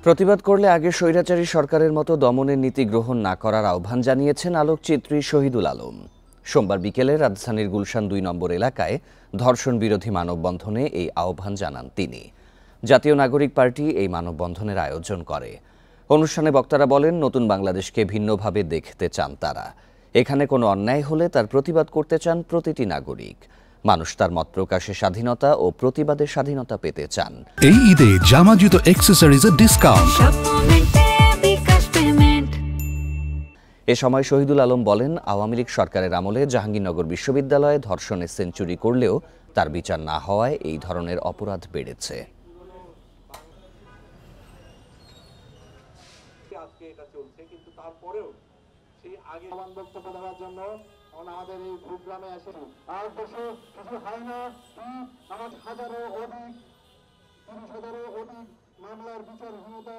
প্রতিবাদ করলে আগে স্বৈরাচারী সরকারের মতো দমনের নীতি গ্রহণ না করার আহ্বান জানিয়েছেন আলোকচিত্রী শহীদুল আলম। সোমবার বিকেলে রাজধানীর গুলশান ২ নম্বর এলাকায় ধর্ষণ বিরোধী মানববন্ধনে এই আহ্বান জানান তিনি। জাতীয় নাগরিক পার্টি এই মানববন্ধনের আয়োজন করে। অনুষ্ঠানে বক্তারা বলেন, নতুন বাংলাদেশকে ভিন্নভাবে দেখতে চান তারা। এখানে কোনো অন্যায় হলে তার প্রতিবাদ করতে চান প্রতিটি নাগরিক। মানুষ তার মত প্রকাশের স্বাধীনতা ও প্রতিবাদের স্বাধীনতা পেতে চান। এই ঈদে জামা জুতো অ্যাক্সেসরিজের ডিসকাউন্ট। এ সময় শহীদুল আলম বলেন, আওয়ামী লীগ সরকারের আমলে জাহাঙ্গীরনগর বিশ্ববিদ্যালয়ে ধর্ষণের সেঞ্চুরি করলেও তার বিচার না হওয়ায় এই ধরনের অপরাধ বেড়েছে। আমাদের এই প্রোগ্রামে আসে আর দেশে কিছু হয় না, আমার 30,000-এরও অধিক মামলার বিচারহীনতা।